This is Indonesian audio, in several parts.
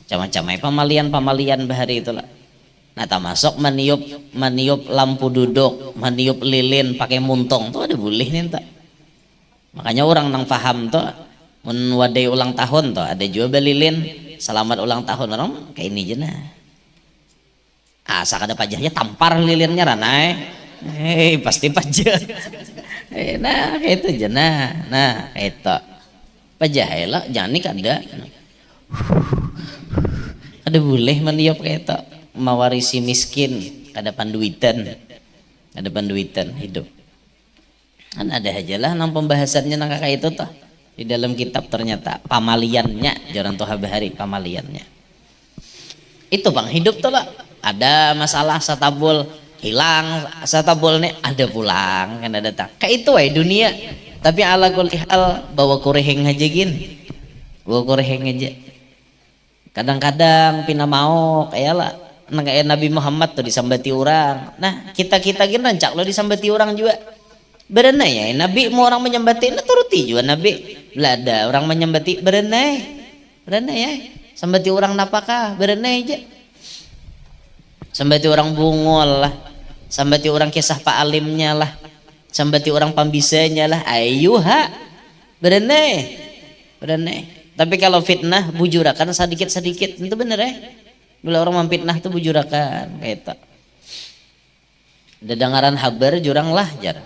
Macam-macam pamalian bahari itulah. Nah, termasuk meniup lampu duduk, meniup lilin pakai muntung tuh ada boleh nih tak. Makanya orang nang paham tuh menwadai ulang tahun tuh ada juga lilin selamat ulang tahun orang kayak ini aja nah. Asa kada pajahnya tampar lilinnya ranai. Pasti pajah. Nah, kayak itu aja nah itu. Pajah lah jangan nih ada boleh meniup kayak itu mewarisi miskin ada panduitan hidup kan ada aja lah nang pembahasannya nang kakak itu tuh di dalam kitab ternyata pamaliannya jalan tuh bahari pamaliannya itu bang hidup tuh lah ada masalah satabul hilang satabul nih ada pulang kan ada tak kayak itu dunia tapi ala kulli hal bawa kureheng aja gin bawa kureheng aja kadang-kadang pina mau kayak lah kayak Nabi Muhammad tuh disambati orang nah kita gini rancak lo disambati orang juga berenai ya Nabi mau orang menyambati nah turuti juga Nabi belada orang menyambati berenai ya sambati orang napakah berenai aja sambati orang bungol lah sambati orang kisah pak alimnya lah sambati orang pambisanya lah ayuha berenai tapi kalau fitnah bujurakan sedikit itu bener ya bila orang memfitnah itu bujurakan kayak itu dedengaran habar jurang lah jar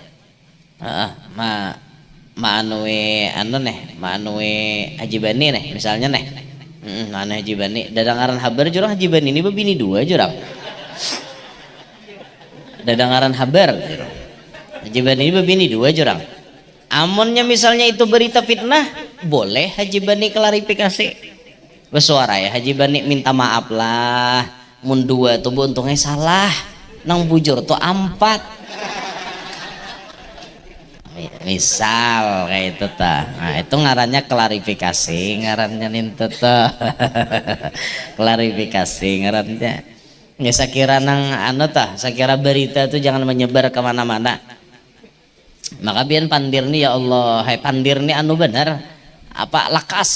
maanwe Haji Bani nih misalnya nih mana Haji Bani dedengaran habar jurang Haji Bani ini bini dua jurang dedengaran habar Haji Bani ini bini dua jurang amonnya misalnya itu berita fitnah boleh Haji Bani klarifikasi bersuara ya Haji Bani minta maaf lah mun dua tuh untungnya salah nang bujur tuh 4 misal kayak itu ta nah itu ngarannya klarifikasi ngarannya nintu tuh klarifikasi ngarannya ya sakira nang sakira berita tuh jangan menyebar kemana-mana maka biar pandir nih ya Allah hai pandir nih anu benar apa lakas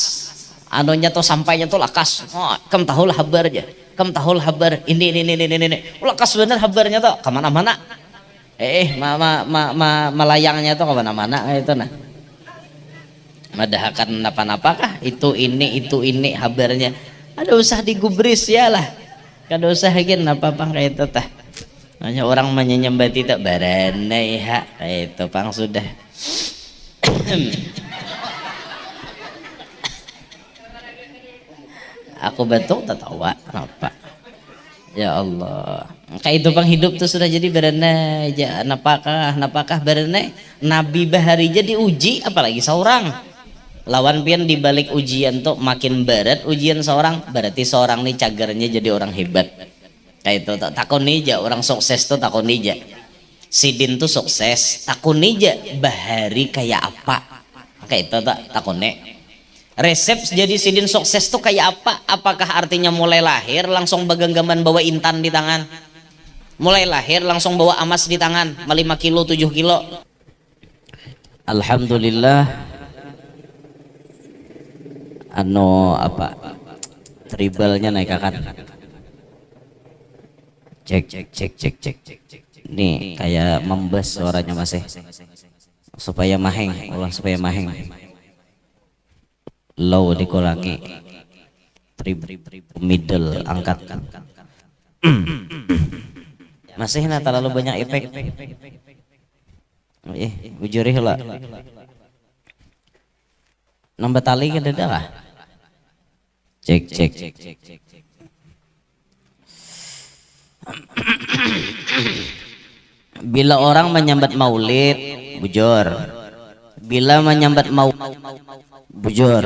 anunya tuh sampainya tuh lakas kam tahul habar aja kam tahul habar ini lakas bener habarnya tuh kemana-mana melayangnya tuh kemana-mana itu nah madahakan apa-apakah itu ini habarnya ada usah digubris ya lah kada usah gin apa-apa kayak itu tah hanya orang menyembati tak baranai kayak itu pang sudah aku batuk tak tahu kenapa ya Allah kayak itu pang hidup tuh sudah jadi berenai aja napakah berenai Nabi bahari jadi uji apalagi seorang lawan pian dibalik ujian tuh makin berat ujian seorang berarti seorang nih cagernya jadi orang hebat kayak itu takon aja orang sukses tuh takon aja Sidin tuh sukses takon aja bahari kayak apa kayak itu takon resep jadi Sidin sukses tuh kayak apa apakah artinya mulai lahir langsung baganggaman bawa intan di tangan mulai lahir langsung bawa emas di tangan 5 kilo 7 kilo Alhamdulillah tribalnya naik akan cek nih kayak membes suaranya masih supaya maheng ulang supaya maheng low dikurangi middle angkat masih terlalu banyak efek bujurih lah nambah tali kan ada lah cek bila orang menyambat maulid bujur bila menyambat bujur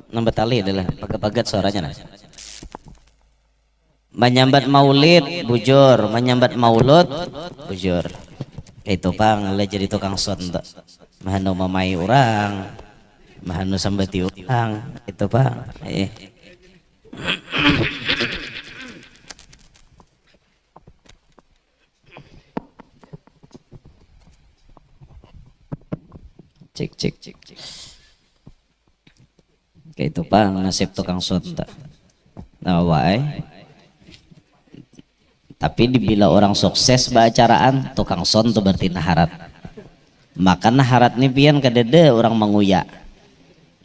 nambah tali adalah pagat-pagat suaranya menyambat maulid bujur menyambat maulud bujur itu pang lah jadi tukang sontak mahanu mamai orang mahanu sambati orang itu pang cek kayak itu pang nasib tukang sontak Nah, wae. Tapi dibila orang sukses baacaraan tukang son tuh berarti naharat. Maka naharat nih pian kadede orang menguya.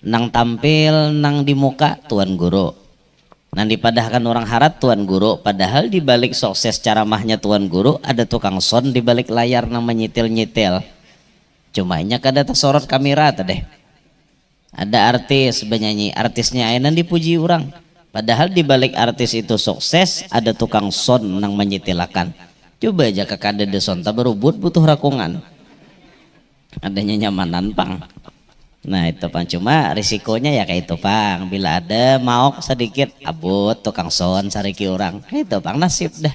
Nang tampil nang di muka tuan guru. Nang dipadahkan orang harat tuan guru. Padahal di balik sukses ceramahnya tuan guru ada tukang son di balik layar nang menyitil-nyitil. Cuma nya kada tersorot kamera teh. Ada artis penyanyi, artisnya ayeuna dipuji orang. Padahal di balik artis itu sukses ada tukang son nang menyitilakan. Coba aja kakak ada son tak berubut butuh rakungan. Adanya nyamanan pang. Nah itu pang, cuma risikonya ya kayak itu pang. Bila ada mau sedikit abut tukang son sariki orang. Itu pang nasib dah.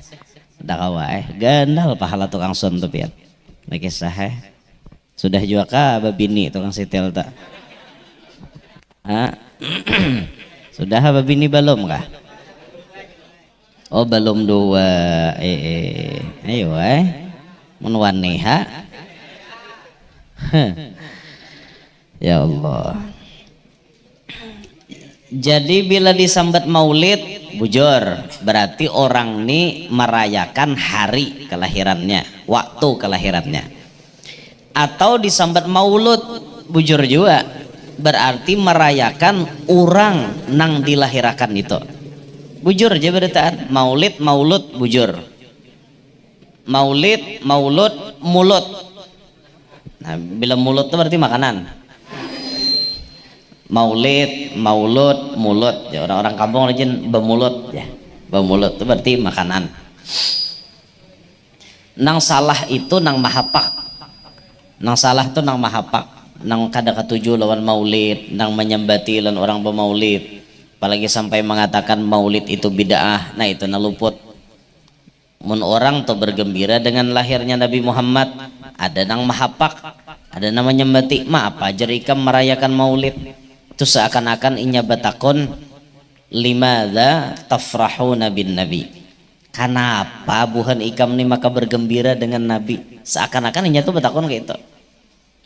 Dah kawai gandal pahala tukang son tuh pian. Lagi sah. Sudah juga kah babini tukang sitil tak? Sudah babini belum kah? Oh belum dua. Ayo menwaniha. Ya Allah. Jadi bila disambat maulid bujur berarti orang ini merayakan hari kelahirannya, waktu kelahirannya. Atau disambat maulud bujur juga berarti merayakan orang nang dilahirakan itu. Bujur aja beritaan maulid maulud bujur. Maulid maulud mulut. Nah, bila mulut itu berarti makanan. Maulid maulud mulut. Ya, orang-orang kampung aja bemulut ya. Bemulut itu berarti makanan. Nang salah itu nang mahapak. Nang salah itu nang mahapak. Nang kada ketujuh lawan maulid, nang menyembati lan orang bermaulid, apalagi sampai mengatakan maulid itu bid'ah. Nah itu naluput. Mun orang tuh bergembira dengan lahirnya Nabi Muhammad, ada nang mahapak, ada nang menyembati. Ma apa jerika merayakan maulid? Itu seakan-akan inya batakon limadza tafrahuna bin nabi. Kenapa buhan ikam nih maka bergembira dengan Nabi? Seakan-akan inya tuh batakon kayak itu.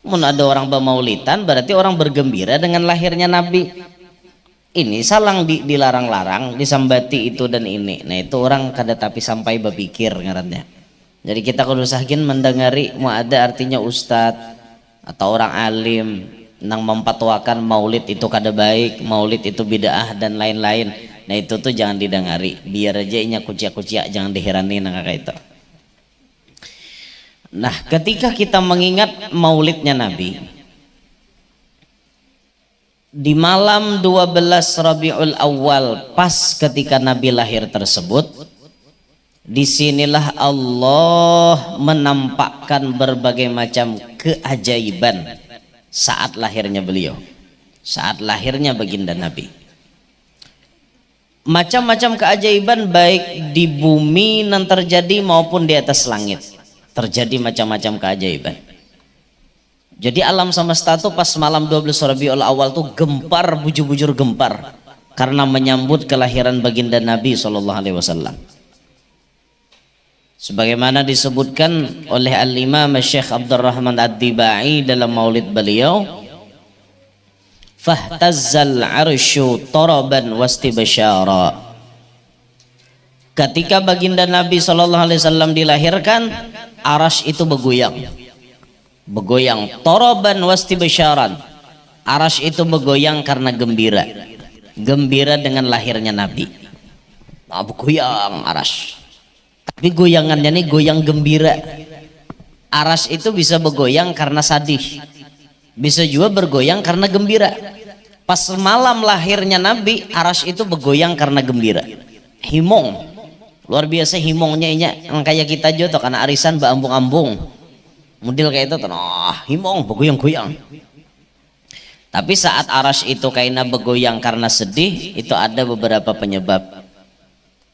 Mun ada orang bermaulitan berarti orang bergembira dengan lahirnya Nabi. Ini salang dilarang-larang, disambati itu dan ini. Nah itu orang kada tapi sampai berpikir ngarannya. Jadi kita kudu sakin mendengari mau ada artinya ustadz atau orang alim nang mempatwakan maulid itu kada baik, maulid itu bid'ah dan lain-lain. Nah itu tuh jangan didengari. Biar aja inya kuciak-kuciak, jangan dihirani nang kayak itu. Nah ketika kita mengingat maulidnya Nabi di malam 12 Rabiul Awal pas ketika Nabi lahir tersebut, disinilah Allah menampakkan berbagai macam keajaiban saat lahirnya beliau, saat lahirnya baginda Nabi. Macam-macam keajaiban baik di bumi yang terjadi maupun di atas langit. Terjadi macam-macam keajaiban. Jadi alam semesta tuh pas malam 12 Rabiul Awal tuh gempar, bujur-bujur gempar karena menyambut kelahiran baginda Nabi SAW. Sebagaimana disebutkan oleh Al-Imam Syekh Abdurrahman Ad-Dibai dalam maulid beliau, fahtazzal arsyu taraban wastibsyara. Ketika baginda Nabi SAW dilahirkan, arasy itu bergoyang, bergoyang. Toroban wastibsyaran, arasy itu bergoyang karena gembira, gembira dengan lahirnya Nabi. Nah, bergoyang arasy. Tapi goyangannya nih goyang gembira. Arasy itu bisa bergoyang karena sadih, bisa juga bergoyang karena gembira. Pas malam lahirnya Nabi, arasy itu bergoyang karena gembira. Himong. Luar biasa himongnya inya kayak kita aja tuh karena arisan beambung-ambung model kayak itu tuh himong bergoyang-goyang. Tapi saat arasy itu kaina bergoyang karena sedih, itu ada beberapa penyebab.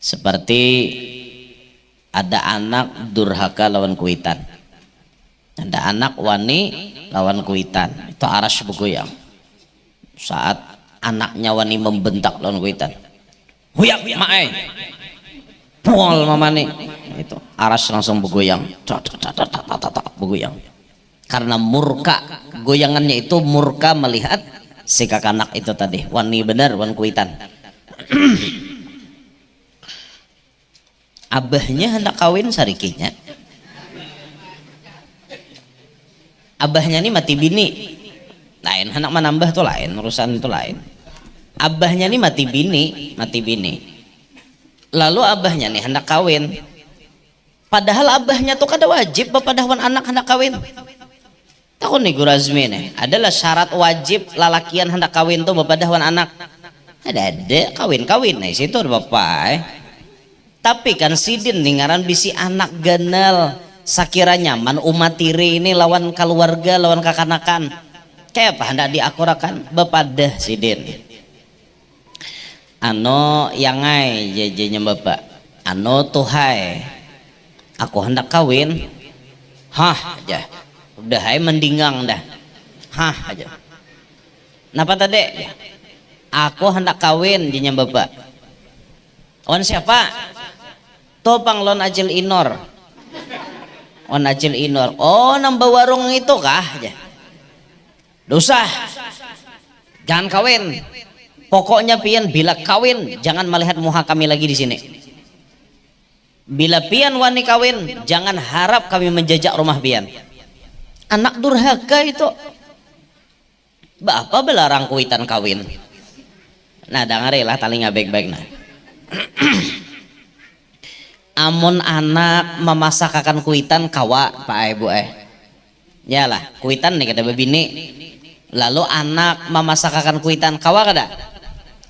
Seperti ada anak durhaka lawan kuitan, ada anak wani lawan kuitan, itu arasy bergoyang. Saat anaknya wani membentak lawan kuitan, huyak mae pol mamane, itu arasy langsung bergoyang, bergoyang karena murka. Goyangannya itu murka melihat si kakanak itu tadi wani benar wan kuitan. abahnya hendak kawin sarikinya, abahnya nih mati bini lain, hendak menambah tuh lain, urusan itu lain. Abahnya nih mati bini, lalu abahnya nih hendak kawin, padahal abahnya tuh kada wajib bapadawan anak hendak kawin. Takun nih Gurazmi nih, adalah syarat wajib lalakian hendak kawin tuh bapadawan anak. Ada kawin nih situ ada bapak. Tapi kan sidin nih ngaran bisi anak ganal, sakira nyaman umat tiri ini lawan keluarga, lawan kakanakan. Kayak apa hendak diakurakan bepadah sidin. Ano yangai jejenya bapak, ano tuhai, aku hendak kawin, hah aja, udah hai mendingang dah, hah aja. Napa tadi? Aku hendak kawin jenya bapak. On siapa? Topang lon ajil inor. On ajil inor. Oh nambah warung itu kah? Aja. Dosa. Jangan kawin. Pokoknya pian bila kawin jangan melihat muka kami lagi di sini. Bila pian wani kawin jangan harap kami menjajak rumah pian. Anak durhaka itu. Bapak belarang kuitan kawin. Nah dengarilah talinga baik-baik nah. Amun anak memasakakan kuitan kawa pak ibu yalah kuitan nih kada bebini, lalu anak memasakakan kuitan kawa kada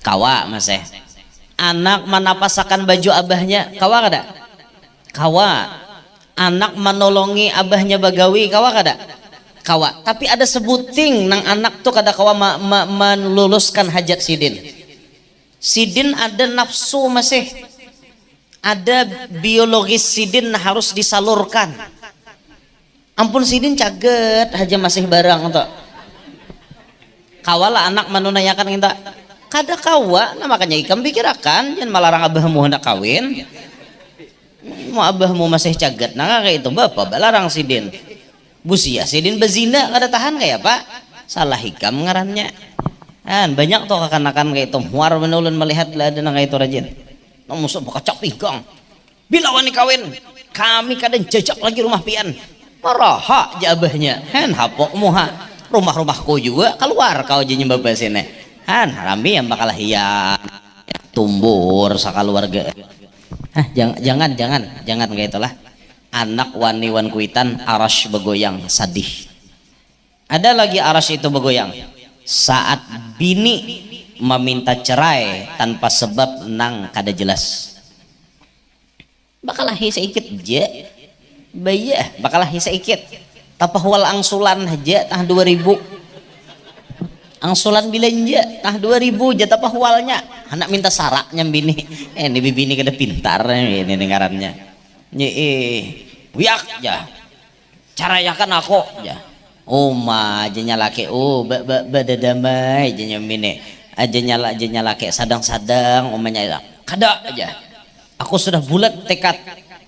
kawa masih anak menapasakan baju abahnya kawa kada kawa, anak menolongi abahnya bagawi kawa kada kawa. Tapi ada sebuting nang anak tuh kada kawa meluluskan hajat sidin ada nafsu masih, ada biologis sidin harus disalurkan. Ampun sidin caget aja masih barang untuk kawala anak menunaikan kita kada kawa. Nah makanya ikam pikirakan jangan melarang abahmu hendak kawin, mau abahmu masih caget nah kayak itu bapak balarang sidin busia sidin bezina kada tahan kayak pak salah hikam ngarannya kan banyak tuh kekanakan kayak itu muar menulun melihat ada nang kayak itu rajin nang musuh bakacak pinggang bila wani kawin kami kadang jajak lagi rumah pian marah jabahnya kan hapok muha rumah-rumahku juga keluar kau jenyem bapak sini kan rami yang bakal hiang tumbur sakaluarga. Jangan kayak itulah. Anak wani wan kuitan arash begoyang sadih. Ada lagi arash itu begoyang saat bini meminta cerai tanpa sebab nang kada jelas. Bakal sedikit aja bayah bakal sedikit tapahwal angsulan aja tah 2000 angsulan belanja tah 2000 jatah pahwalnya anak minta saraknya bini ini bini kada pintar ini dengarannya wiak ya carayakan aku ya aja nyalake badadamai aja nyambini aja nyalake sadang-sadang omanya kada aja aku sudah bulat tekad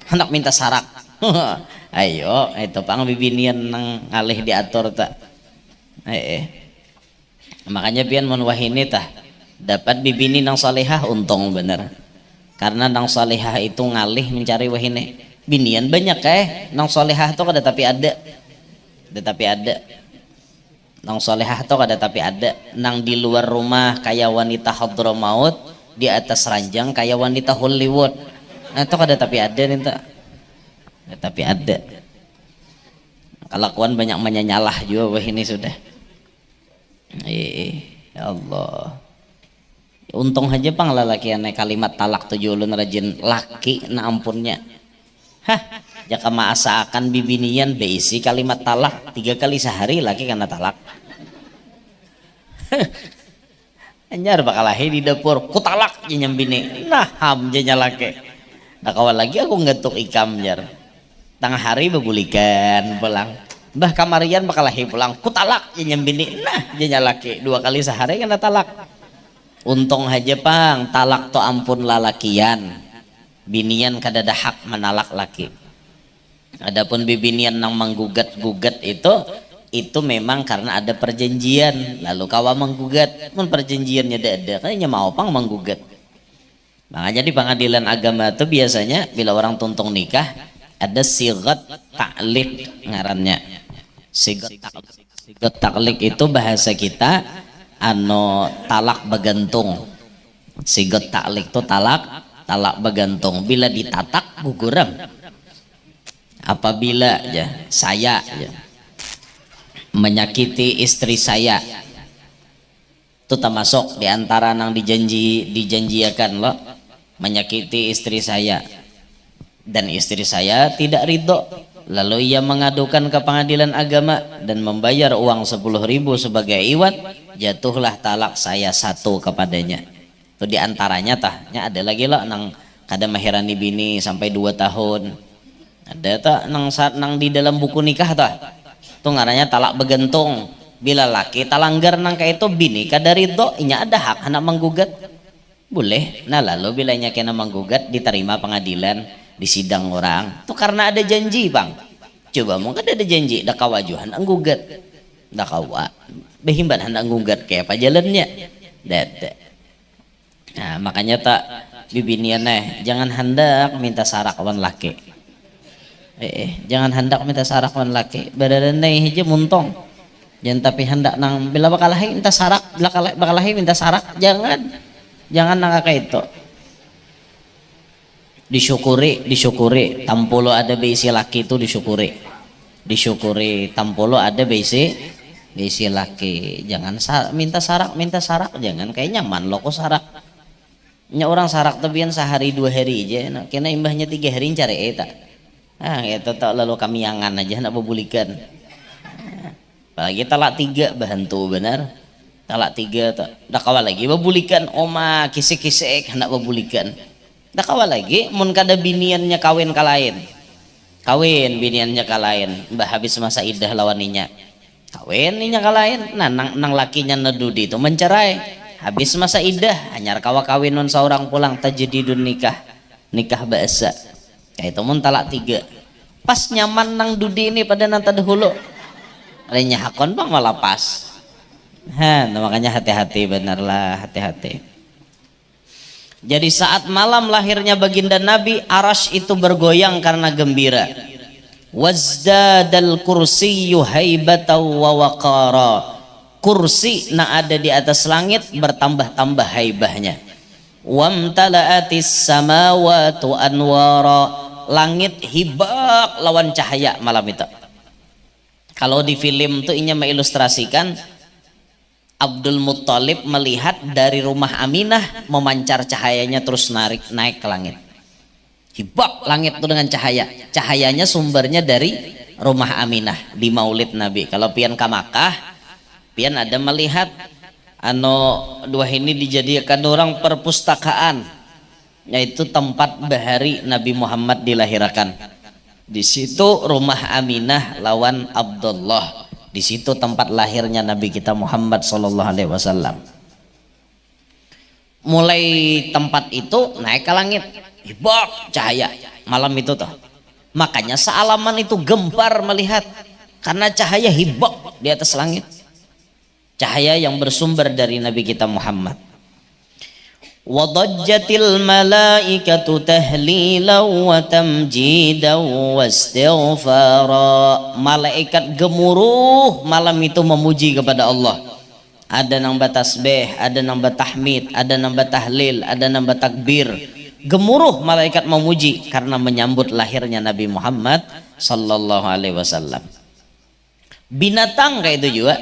hendak minta sarak. Ayo itu pang bibinian nang ngalih diatur tak makanya pian mun wahini tah dapat bibini nang salehah untung bener karena nang salehah itu ngalih mencari wahini binian banyak nang salehah tuh kada tapi ada nang salehah tuh kada tapi ada nang di luar rumah kayak wanita Hadramaut di atas ranjang kayak wanita Hollywood nah itu kada tapi ada nih tapi ada kelakuan banyak menyanyalah juga wahini sudah. Ya Allah untung aja pang lalaki aneh kalimat talak tujuh ulun rajin laki na ampunnya jaka maasa akan bibinian beisi kalimat talak 3 kali sehari laki karena talak anyar bakalahi di dapur ku talak nyambini nah ham jenya laki nah kawan lagi aku ngetuk ikam jar tengah hari bebulikan pulang Mbah kamarian bakalahi pulang ku talak nyambini nah jenya laki 2 kali sehari kena talak untung aja pang talak to ampun lalakian binian kada ada hak menalak laki. Adapun bibinian nang menggugat-gugat itu memang karena ada perjanjian lalu kawa menggugat mun perjanjiannya ada kayaknya mau pang menggugat Makanya di pengadilan agama itu biasanya bila orang tuntung nikah ada sigat ta'liq ngarannya. Sigat ta'liq itu bahasa kita talak begantung. Sigat ta'liq itu talak begantung. Bila ditatak guguram. Apabila ya, saya ya, menyakiti istri saya, itu termasuk diantara yang dijanjiakan loh, menyakiti istri saya dan istri saya tidak ridho, lalu ia mengadukan ke pengadilan agama dan membayar uang 10.000 sebagai iwat, jatuhlah talak saya 1 kepadanya. Itu diantaranya tahnya ada lagi loh nang kada mahirani bini sampai 2 tahun, ada tak nang di dalam buku nikah tah itu ngarannya talak begantung. Bila laki talanggar nang kayak itu bini kada ridho, inya ada hak anak menggugat boleh. Nah lalu bila inya kena menggugat diterima pengadilan di sidang orang itu karena ada janji bang. Coba mungkin ada janji dak kawajuhan anggugat dak kawa behimban hendak nggugat kayak apa jalannya dada. Nah makanya tak bibinian jangan hendak minta sarak wan laki. Jangan hendak minta sarak wan laki badan hiji muntong. Jangan tapi hendak nang bila bakalahi minta sarak, bila bakalahi minta sarak, jangan nang kayak itu. Disyukuri tampolo ada beisi laki itu disyukuri tampolo ada beisi laki. Jangan minta sarak jangan kayak nyaman lo kok sarak. Nya orang sarak tebian sehari 2 hari aja, kena imbahnya 3 hari cari eta. Itu tak lalu kami angan aja nak bebulikan. Apalagi talak 3 bahantu benar, talak 3 tak dak kawal lagi bebulikan oma kisik-kisik hendak bebulikan dak kawal lagi mun kada biniannya kawin kalain biniannya kalain mbah habis masa idah lawaninya kawin ninya kalain. Nah nang lakinya nedudi itu mencerai habis masa idah anyar kawa kawin non seorang pulang tajdidun nikah bahasa kayak itu mun talak 3 pas nyaman nang dudi ini pada nanta dahulu adanya hakon bang malah pas. Nah, makanya hati-hati benerlah hati-hati. Jadi saat malam lahirnya baginda Nabi, arasy itu bergoyang karena gembira. Wazdadal kursiyyu haibatan wa waqara. Kursi yang ada di atas langit bertambah-tambah haibahnya. Wamtala'atis samawati anwara. Langit hibak lawan cahaya malam itu. Kalau di film tuh inya mengilustrasikan Abdul Muttalib melihat dari rumah Aminah memancar cahayanya terus naik ke langit. Hibak langit itu dengan cahayanya sumbernya dari rumah Aminah di Maulid Nabi. Kalau pian ke Makkah pian ada melihat dua ini dijadikan orang perpustakaan, yaitu tempat bahari Nabi Muhammad dilahirkan. Di situ rumah Aminah lawan Abdullah. Di situ tempat lahirnya Nabi kita Muhammad sallallahu alaihi wasallam. Mulai tempat itu naik ke langit, hibak cahaya malam itu tuh. Makanya sealaman itu gempar melihat karena cahaya hibak di atas langit. Cahaya yang bersumber dari Nabi kita Muhammad. Wadajjatil malaikatu tahlilan wa tamjidan wa istighfara. Malaikat gemuruh malam itu memuji kepada Allah. Ada nang batasbih, ada nang batahmid, ada nang batahlil, ada nang batakbir. Gemuruh malaikat memuji karena menyambut lahirnya Nabi Muhammad sallallahu alaihi wasallam. Binatang kayak itu juga.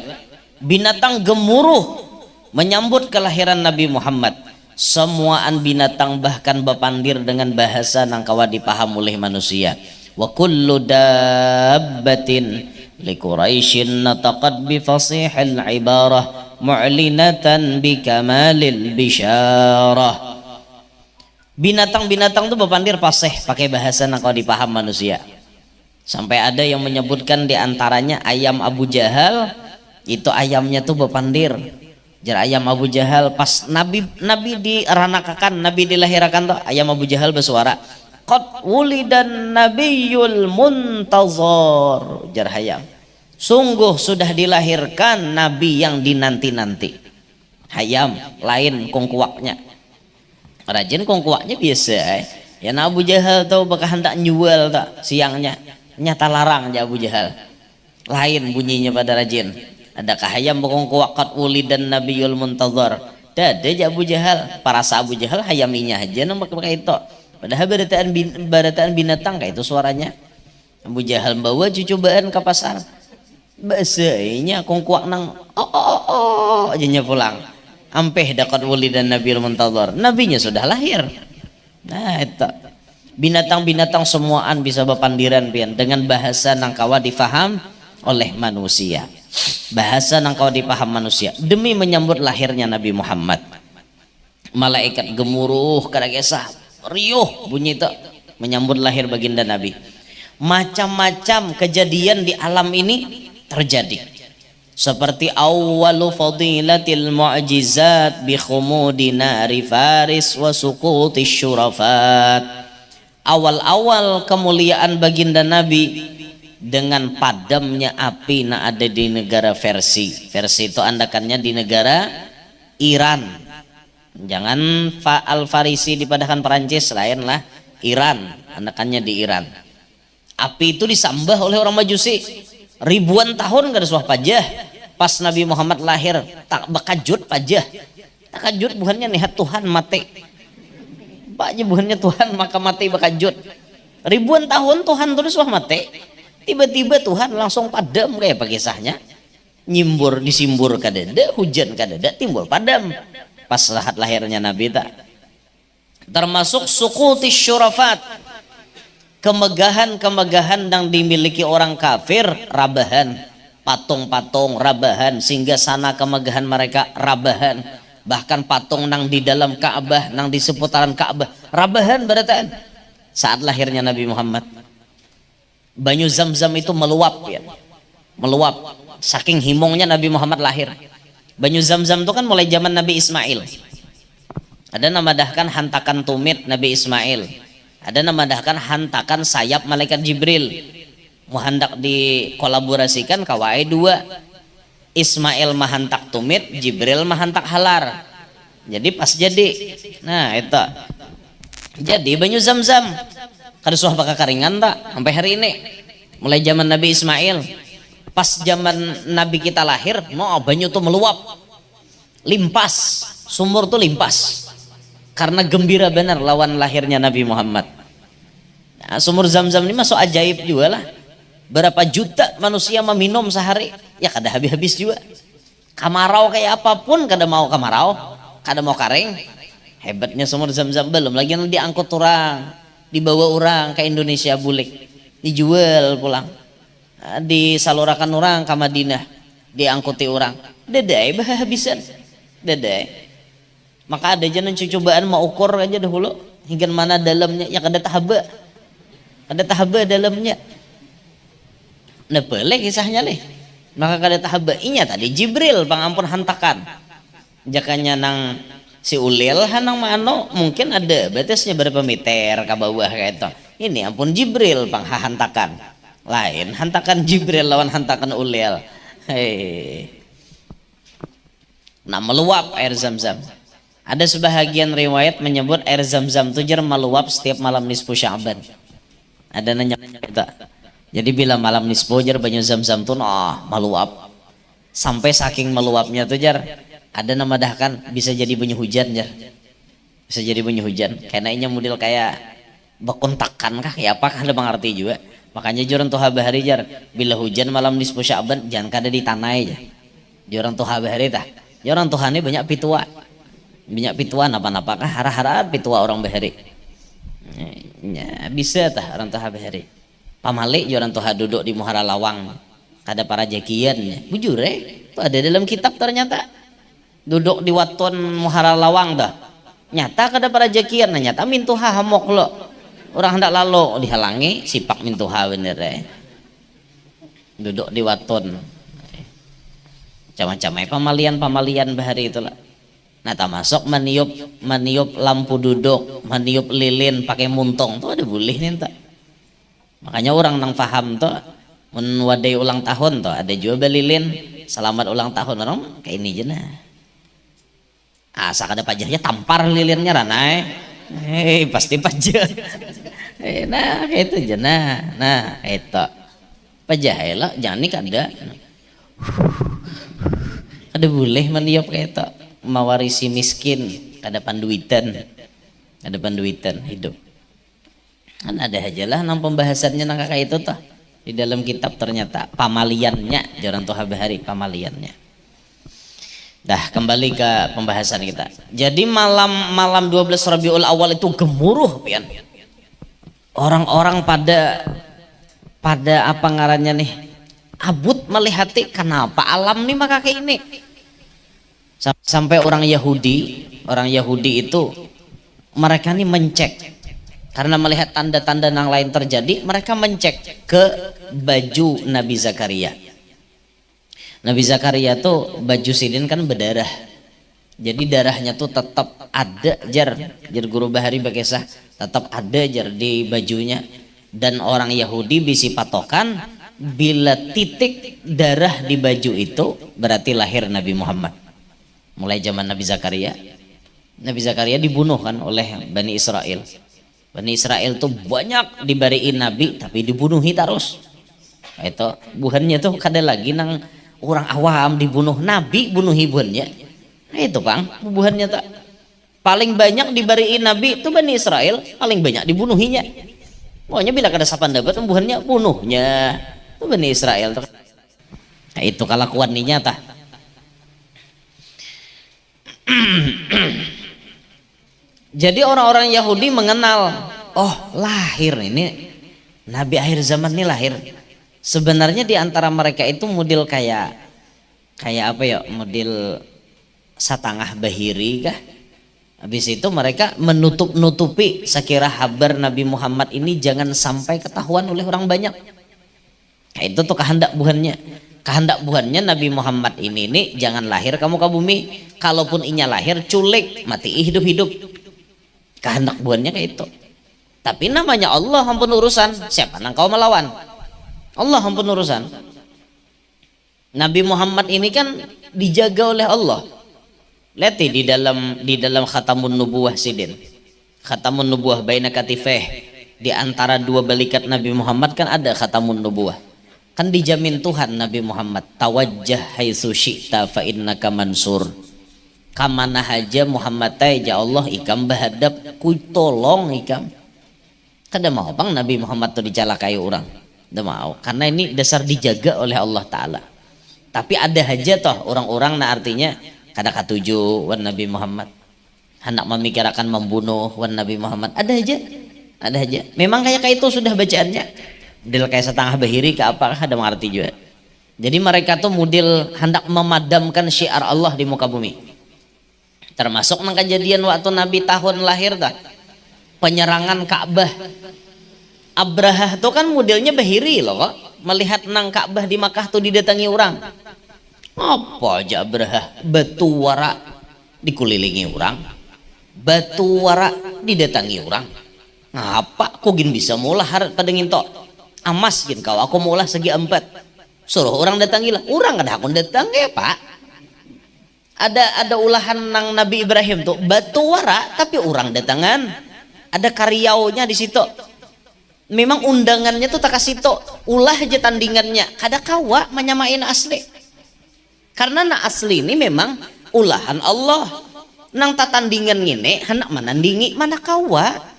Binatang gemuruh menyambut kelahiran Nabi Muhammad. Semuaan binatang bahkan bepandir dengan bahasa nang kawa dipaham oleh manusia. Wa kullu dabbatin li Quraisyin nataqat bi fasihil ibarah mu'linatan bi kamalil bisyarah. Binatang-binatang itu bepandir fasih pakai bahasa nang kawa dipaham manusia. Sampai ada yang menyebutkan diantaranya ayam Abu Jahal itu ayamnya tuh bepandir. Jar ayam Abu Jahal pas Nabi diranakakan, Nabi dilahirkan tuh ayam Abu Jahal bersuara qad wulidan nabiyul muntazar. Jar hayam sungguh sudah dilahirkan Nabi yang dinanti-nanti. Hayam lain kongkuaknya. rajin kongkuaknya biasa ya. Nah Abu Jahal tahu bakal hendak nyual tak siangnya nyata larang aja Abu Jahal, lain bunyinya pada rajin. Adakah hayam bokongkuak kat uli dan Nabiul Muntazar dada aja Abu Jahal, para Abu Jahal hayaminya aja nama pakai itu, padahal barataan binatang kayak itu suaranya. Abu Jahal bawa cucubaan ke pasar bahasanya kongkuak nang aja pulang ampeh dekat uli dan Nabiul Muntazar, nabinya sudah lahir. Nah itu binatang-binatang semuaan bisa berpandiran pian dengan bahasa nang kawa difaham oleh manusia, bahasa nang kawa dipaham manusia demi menyambut lahirnya Nabi Muhammad. Malaikat gemuruh kada kisah riuh bunyi itu menyambut lahir baginda Nabi. Macam-macam kejadian di alam ini terjadi, seperti awwalu fadilatil mu'jizat bi khumudi nari faris wa suquti syurafat. Awal-awal kemuliaan baginda Nabi dengan padamnya api na ada di negara Versi. Versi itu andakannya di negara Iran. Jangan Al-Farisi dipadahkan Perancis, lain lah Iran, andakannya di Iran. Api itu disambah oleh orang Majusi ribuan tahun kada suah pajah. Pas Nabi Muhammad lahir tak bakajut pajah, takajut bukannya nihat Tuhan mati paknya, bukannya Tuhan maka mati bakajut. Ribuan tahun Tuhan terus suah mati, tiba-tiba Tuhan langsung padam kayak apa kisahnya, nyimbur disimbur kadada, hujan kadada, timbul padam pas saat lahirnya Nabi tak. Termasuk suquti syurafat, kemegahan-kemegahan yang dimiliki orang kafir, rabahan patung-patung rabahan, sehingga sana kemegahan mereka rabahan. Bahkan patung nang di dalam Ka'bah, nang di seputaran Ka'bah rabahan barataan. Saat lahirnya Nabi Muhammad banyu Zam-Zam itu meluap ya, meluap saking himongnya Nabi Muhammad lahir. Banyu Zam-Zam itu kan mulai zaman Nabi Ismail, ada namadahkan hantakan tumit Nabi Ismail, ada namadahkan hantakan sayap malaikat Jibril, muhandak dikolaborasikan kawai dua, Ismail mahantak tumit, Jibril mahantak halar, jadi pas jadi. Nah itu jadi banyu Zam-Zam kada suah bakal karingan tak sampai hari ini, mulai zaman Nabi Ismail. Pas zaman Nabi kita lahir banyu tuh meluap limpas, sumur tuh limpas karena gembira benar lawan lahirnya Nabi Muhammad. Nah, sumur Zam-Zam ini masuk ajaib juga lah, berapa juta manusia meminum sehari ya kada habis-habis juga. Kamarau kayak apapun kada mau kamarau, kada mau karing. Hebatnya sumur Zam-Zam. Belum lagi yang diangkut orang, dibawa orang ke Indonesia bulik, dijual pulang, disalurakan orang ke Madinah, diangkuti orang, dedai habisan dedai. Maka ada jalan cobaan mau ukur aja dahulu hingga mana dalamnya ya kada tahaba dalamnya. Nah boleh kisahnya leh, maka kada tahaba inya tadi Jibril pangampun hantakan jakanya nang si ulil hanang mano mungkin ada batasnya berapa meter ke bawah kayak itu. Ini ampun Jibril panghantakan, lain hantakan Jibril lawan hantakan ulil. Hei. Nah meluap air Zam-Zam. Ada sebahagian riwayat menyebut air Zam-Zam itu jar meluap setiap malam nisfu Sya'ban. Ada nanya kita. Jadi bila malam nisfu jar banyu Zam-Zam tuh meluap. Sampai saking meluapnya tuh jar ada nama dahkan bisa jadi bunyi hujan jar. Bisa jadi bunyi hujan. Kayaknya model kayak bekontakan kah kayak apa kah ada mengerti juga. Makanya joran tuh habari jar bila hujan malam nisfu Sya'ban jangan kada di tanah aja. Joran tuh habari tah. Joran Tuhan ini banyak pitua. Banyak pituan apa-apa kah harah-harah pitua orang bahari. Ya, bisa tah orang tuh bahari. Pamalik joran tuh duduk di Muhara Lawang. Kada para jakian. Bujur itu ada dalam kitab ternyata. Duduk di waton Muhara Lawang dah. Nyata kada para jakian, nyata mintuha hamok lo. Orang hendak lalu dihalangi sipak mintuha bener duduk di waton. Macam-macam pamalian bahari itulah. Nah termasuk meniup lampu duduk, meniup lilin pakai muntong tuh ada boleh nih tak. Makanya orang nang paham tuh menwadai ulang tahun tuh ada juga lilin selamat ulang tahun orang kayak ini aja nah. asa kada pajahnya tampar lilirnya ranai pasti pajah nah itu aja nah itu pajah lah jangan nih kada boleh meniup kayak itu mewarisi miskin kada panduitan hidup kan ada aja lah nang pembahasannya nang kayak itu tuh di dalam kitab ternyata pamaliannya jaran tuh bahari pamaliannya. Dah kembali ke pembahasan kita. Jadi malam 12 Rabiul Awal itu gemuruh pian. Orang-orang pada apa ngarannya nih? Abut melihati kenapa alam nih maka kayak ini. Sampai orang Yahudi itu mereka nih mencek karena melihat tanda-tanda yang lain terjadi, mereka mencek ke baju Nabi Zakaria. Nabi Zakaria tuh baju sidin kan berdarah, jadi darahnya tuh tetap ada jar guru bahari bakesah tetap ada jar di bajunya, dan orang Yahudi bisi patokan bila titik darah di baju itu berarti lahir Nabi Muhammad. Mulai zaman Nabi Zakaria dibunuh kan oleh Bani Israel. Bani Israel tuh banyak dibariin Nabi tapi dibunuhi terus. Itu buhannya tuh kada lagi nang orang awam dibunuh Nabi bunuh ibuannya. Nah itu bang buhannya tak paling banyak dibariin Nabi itu Bani Israel paling banyak dibunuhinya. Pokoknya bila kada sapan dapat buhannya bunuhnya itu Bani Israel tuh. Nah itu kelakuan ini nyata. Jadi orang-orang Yahudi mengenal, oh lahir ini Nabi akhir zaman ini lahir. Sebenarnya di antara mereka itu model kayak apa ya, model satangah bahiri kah. Habis itu mereka menutup-nutupi sekira kabar Nabi Muhammad ini jangan sampai ketahuan oleh orang banyak. Kayak itu tuh kehendak Buhannya Nabi Muhammad ini jangan lahir kamu ke bumi. Kalaupun inya lahir culik, mati hidup-hidup. Kehendak Buhannya kayak itu. Tapi namanya Allah ampun urusan. Siapa nang kau melawan? Allah ampun urusan. Nabi Muhammad ini kan dijaga oleh Allah. Lihat di dalam khatamun nubuwah sidin. Khatamun nubuwah baina katifeh, di antara dua balikat Nabi Muhammad kan ada khatamun nubuwah. Kan dijamin Tuhan Nabi Muhammad, tawajjah haitsu syi'ta fa innaka mansur. Kamana haja Muhammad ya Allah ikam bahadap ku tolong ikam. Kada mau bang Nabi Muhammad tuh dicalakai orang. Kada mau karena ini dasar dijaga oleh Allah Ta'ala. Tapi ada aja toh orang-orang nah artinya kada katuju wan Nabi Muhammad, hendak memikirkan membunuh wan Nabi Muhammad, ada aja memang kayak itu sudah bacaannya model kayak setengah bahiri ke apa ada mengerti juga. Jadi mereka tuh model hendak memadamkan syiar Allah di muka bumi, termasuk nang kejadian waktu Nabi tahun lahir dah penyerangan Ka'bah. Abrahah tuh kan modelnya bahiri loh kok, melihat nang Ka'bah di Makkah tuh didatangi orang. Apa aja Abrahah, batu wara dikelilingi orang, batu wara didatangi orang. Ngapa kok gin bisa mulah pada nginto amas gin kau aku mulah segi 4 suruh orang datangilah orang kada aku datang ya pak. Ada ulahan nang Nabi Ibrahim tuh batu wara tapi orang datangan, ada karyaunya di situ. Memang undangannya tuh tak kasih to ulah aja tandingannya kada kawa menyamain asli. Karena na asli ini memang ulahan Allah. Nang tatandingan ngene hendak menandingi mana kawa.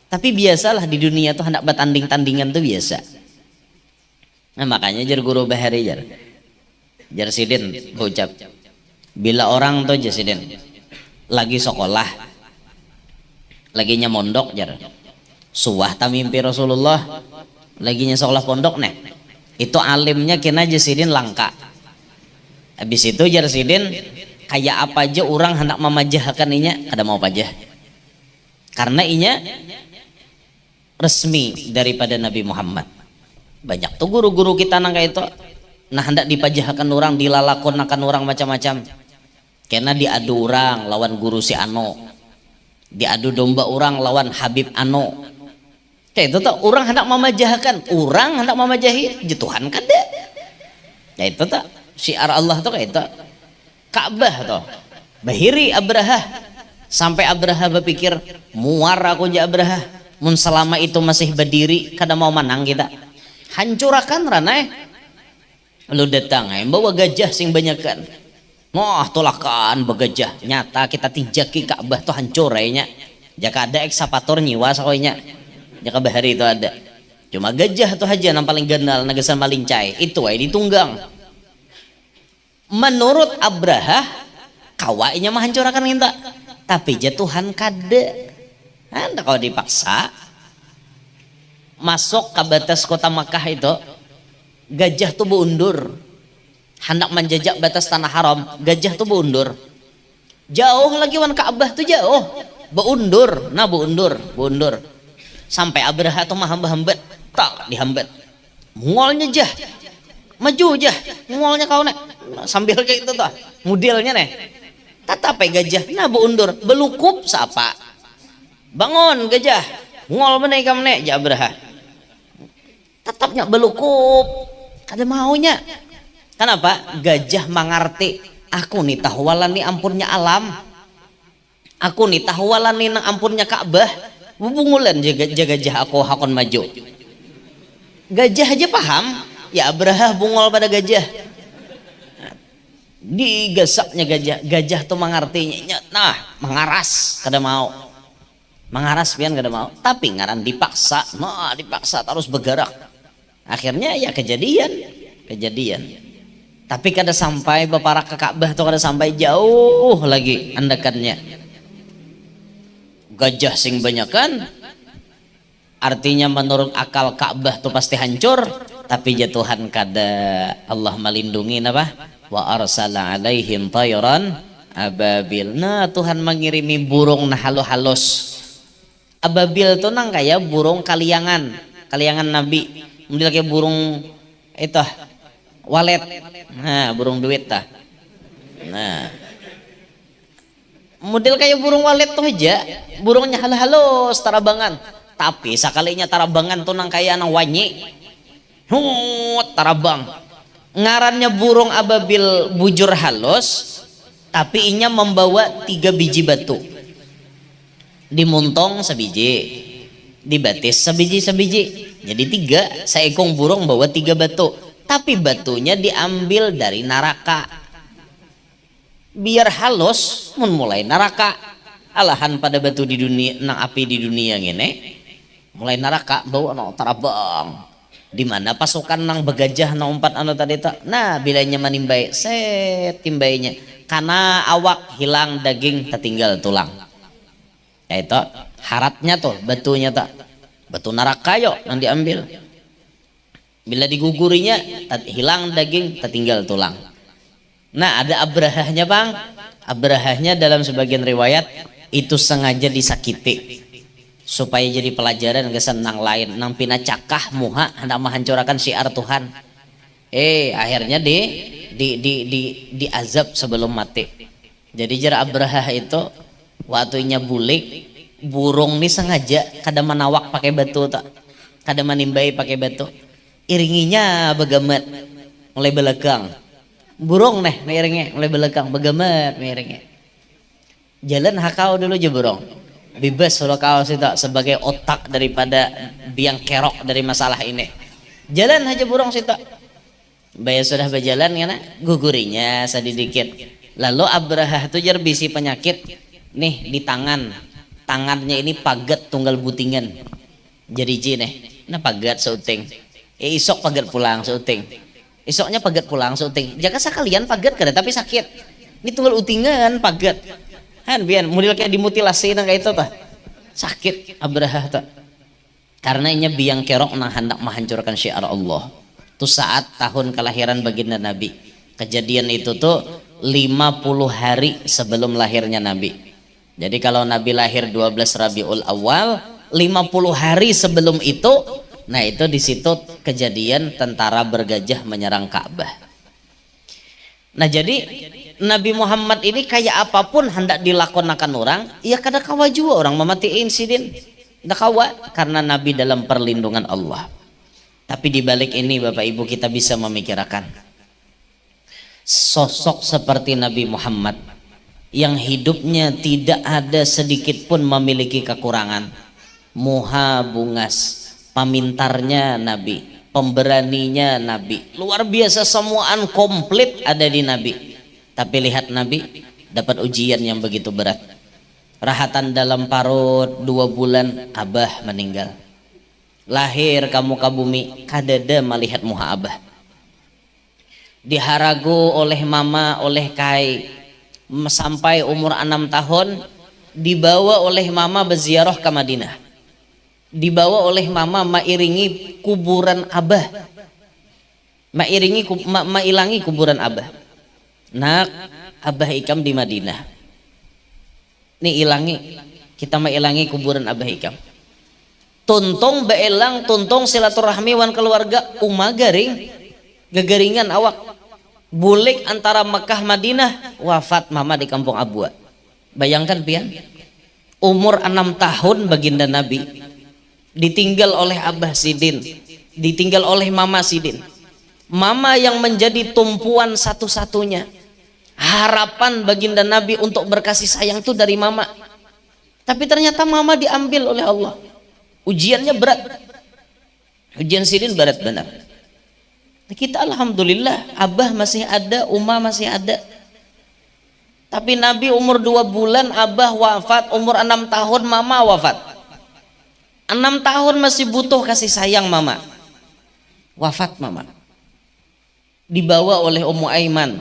Tapi biasalah di dunia tuh hendak bertanding-tandingan tuh biasa. Nah makanya jar guru bahari jar sidin ucap bila orang tuh jar sidin lagi sekolah lagi nyamondok jar suah tamimpi Rasulullah lagi sekolah pondok nih itu alimnya kena jar sidin langka. Habis itu jar sidin kayak apa aja orang hendak memajahkan inya kada mau pajah karena inya resmi daripada Nabi Muhammad. Banyak tuh guru-guru kita nang kayak itu nah hendak dipajahkan orang, dilalakonakan orang macam-macam karena diadu orang lawan guru si Ano, diadu domba orang lawan Habib Ano. Kayak itu tuh orang hendak memajahkan, orang hendak memajahi Tuhan kada. Ya itu tuh syiar Allah tuh kayak itu. Ka'bah tuh bahiri Abraha, sampai Abraha berpikir muar aku ja Abraha mun selama itu masih berdiri kada mau menang kita hancurakan ranai lu datang bawa gajah sing banyakan wah tolakan begajah nyata kita tijaki Ka'bah tuh hancur nya jika ada ekskavator nyiwa soalnya jika bahari itu ada cuma gajah tuh aja yang paling ganal nagasan malincai itu ditunggang menurut Abraha kawainya menghancurkan kita tapi jatuhan kada anda kalau dipaksa masuk ke batas kota Makkah itu gajah tuh beundur hendak menjajak batas tanah haram gajah tuh beundur jauh lagi wan Ka'bah tuh jauh beundur nah beundur sampai Abraha tuh mahambat tak dihambat mualnya jah maju jah mualnya kau nek sambil kayak itu tuh modelnya nih tatape gajah nah beundur belukup siapa bangun gajah mual meneh kamne ja Abraha tetapnya belukup kada maunya kenapa gajah mengerti aku nih tahwalan nih ampurnya alam aku nih tahwalan nih nang ampurnya Ka'bah bubungulan jaga gajah aku hakon maju gajah aja paham ya Abraha bungol pada gajah digesaknya gajah tuh mengertinya nah mengaras kada mau mengaras pian kada mau tapi ngaran dipaksa terus bergerak akhirnya ya kejadian tapi kada sampai beparak ke Ka'bah tuh kada sampai jauh lagi andakannya gajah sing banyakan artinya menurut akal Ka'bah tuh pasti hancur tapi jatuhan kada Allah melindungi apa wa arsala alaihim tayran ababil nah Tuhan mengirimi burung nah halus ababil tuh nang kayak burung kaliangan Nabi model kayak burung itu walet nah burung duit tah nah model kayak burung walet tuh aja burungnya halus tarabangan tapi sekalinya tarabangan tuh nang kayak nang wanyi tarabang ngarannya burung ababil bujur halus tapi inya membawa 3 biji batu dimuntong sebiji dibatis sebiji jadi 3 seekong burung bawa 3 batu tapi batunya diambil dari neraka biar halus mulai neraka alahan pada batu di dunia nang api di dunia ngene mulai neraka bawa no tarabang di mana pasukan nang begajah nang 4 anu tadi tak nah bilanya menimbai set timbainya karena awak hilang daging tertinggal tulang ya itu haratnya tuh batunya tak batu neraka yuk yang diambil bila digugurinya hilang daging tertinggal tulang nah ada Abrahahnya bang Abrahahnya dalam sebagian riwayat itu sengaja disakiti supaya jadi pelajaran kesan nang lain nang pina cakah muha hendak menghancurkan syiar Tuhan akhirnya di azab sebelum mati jadi jara Abrahah itu waktunya bulik burung nih sengaja kada menawak pakai batu tak kada menimbai pakai batu iringinya begamet mulai belakang burung iringnya mulai belakang begamet iringnya jalan hakau dulu aja burung bebas kalau kau sebagai otak daripada biang kerok dari masalah ini jalan aja burung situ bayar sudah berjalan karena gugurinya sedikit lalu Abraha itu jar bisi penyakit nih di tangannya ini pagat tunggal butingan jadi jin nah pagat seuting isok pagat pulang seuting isoknya pagat pulang seuting jika sekalian pagat kada tapi sakit ini tunggal utingan pagat kan biar model kayak dimutilasi nang kayak itu tah sakit Abraha tah karena inya biang kerok nang hendak menghancurkan syiar Allah tuh saat tahun kelahiran baginda Nabi kejadian itu tuh 50 hari sebelum lahirnya Nabi jadi kalau Nabi lahir 12 Rabiul Awal 50 hari sebelum itu nah itu di situ kejadian tentara bergajah menyerang Ka'bah nah jadi Nabi Muhammad ini kayak apapun hendak dilakonakan orang ya kada kawa juga orang memati insiden tidak kawa karena Nabi dalam perlindungan Allah tapi dibalik ini Bapak Ibu kita bisa memikirkan sosok seperti Nabi Muhammad yang hidupnya tidak ada sedikit pun memiliki kekurangan. Muha bungas, pamintarnya Nabi, pemberaninya Nabi, luar biasa, semuaan komplit ada di Nabi. Tapi lihat Nabi dapat ujian yang begitu berat. Rahatan dalam parut 2 bulan Abah meninggal. Lahir kamu ke bumi kadada melihat muha Abah. Diharago oleh mama, oleh kai, sampai umur 6 tahun dibawa oleh mama berziarah ke Madinah. Dibawa oleh mama mairingi kuburan Abah, mailangi kuburan Abah. Nak, Abah ikam di Madinah nih, ilangi, kita mailangi kuburan Abah ikam. Tuntung beelang, tuntung silaturahmi wan keluarga, garing gegaringan awak bulik antara Mekah Madinah, wafat mama di kampung Abua. Bayangkan pian, umur 6 tahun baginda Nabi ditinggal oleh Abah Sidin, ditinggal oleh mama Sidin, mama yang menjadi tumpuan satu-satunya. Harapan baginda Nabi untuk berkasih sayang itu dari mama, tapi ternyata mama diambil oleh Allah. Ujiannya berat, ujian Sidin berat benar. Kita alhamdulillah Abah masih ada, masih ada. Tapi Nabi umur 2 bulan Abah wafat, umur 6 tahun mama wafat. 6 tahun masih butuh kasih sayang mama, wafat mama. Dibawa oleh Ummu Aiman,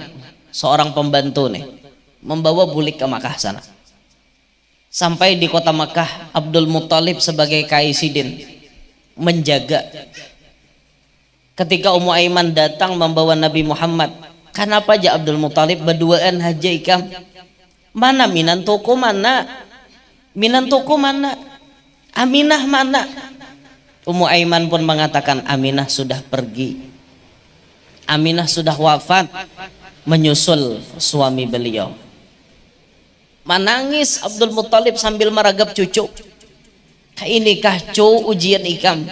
seorang pembantu nih, membawa bulik ke Makkah sana. Sampai di kota Makkah, Abdul Muttalib sebagai Kaisidin menjaga. Ketika Ummu Aiman datang membawa Nabi Muhammad, kenapa aja Abdul Muttalib berduaan haja ikam? Mana minantuku mana? Minantuku mana? Aminah mana? Ummu Aiman pun mengatakan Aminah sudah pergi, Aminah sudah wafat menyusul suami beliau. Menangis Abdul Muttalib sambil meragap cucu. Inikah cu ujian ikam?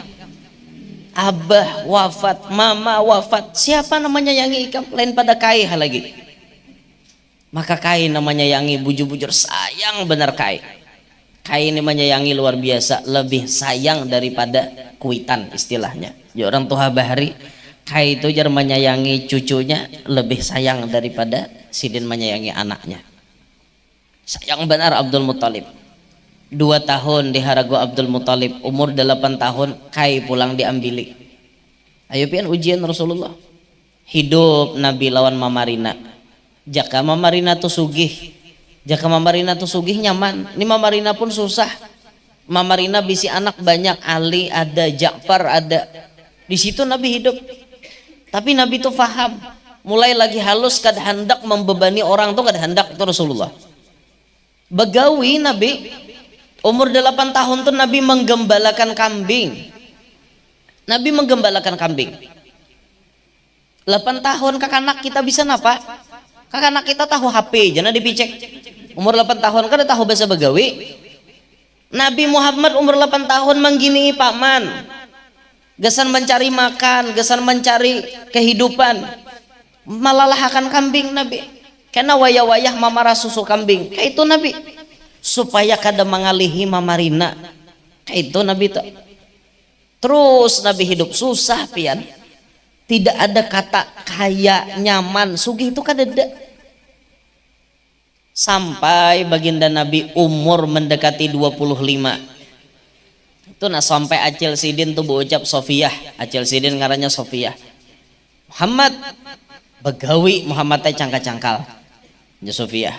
Abah wafat, mama wafat, siapa namanya yang ikam lain pada kai lagi? Maka kai namanya yangi bujur-bujur sayang benar kai. Kai ini menyayangi luar biasa, lebih sayang daripada kuitan istilahnya. Ya orang tua bahari, kai itu jar menyayangi cucunya lebih sayang daripada Sidin menyayangi anaknya. Sayang benar Abdul Muttalib. 2 tahun diharago Abdul Muttalib, umur 8 tahun kai pulang diambili. Ayo pian ujian Rasulullah. Hidup Nabi lawan Mamarina. Jaka Mamarina tuh sugih, jaka Mamarina tuh sugih nyaman. Ini Mamarina pun susah. Mamarina bisi anak banyak, Ali ada, Ja'far ada. Di situ Nabi hidup. Tapi Nabi tuh faham, mulai lagi halus kad hendak membebani orang tuh kad hendak itu Rasulullah. Begawi Nabi umur 8 tahun tuh Nabi menggembalakan kambing. Nabi menggembalakan kambing. 8 tahun kakanak kita bisa napa? Kakanak kita tahu HP, jangan dipicek. Umur 8 tahun kan tahu bahasa begawi. Nabi Muhammad umur 8 tahun menggini paman. Gesan mencari makan, gesan mencari kehidupan. Malalahkan kambing Nabi. Karena wayah-wayah mamara susu kambing. Kayak itu Nabi. Supaya kada mengalihi Mamarina. Kayak itu Nabi tuh. Terus Nabi hidup susah pian. Tidak ada kata kaya, nyaman, sugih itu kada ada. Sampai baginda Nabi umur mendekati 25. Itu nah sampai Acil Sidin tuh berucap Sofiyah. Acil Sidin ngarannya Sofiyah. Muhammad begawi, Muhammad teh cangkal-cangkal. Ya Sofiyah.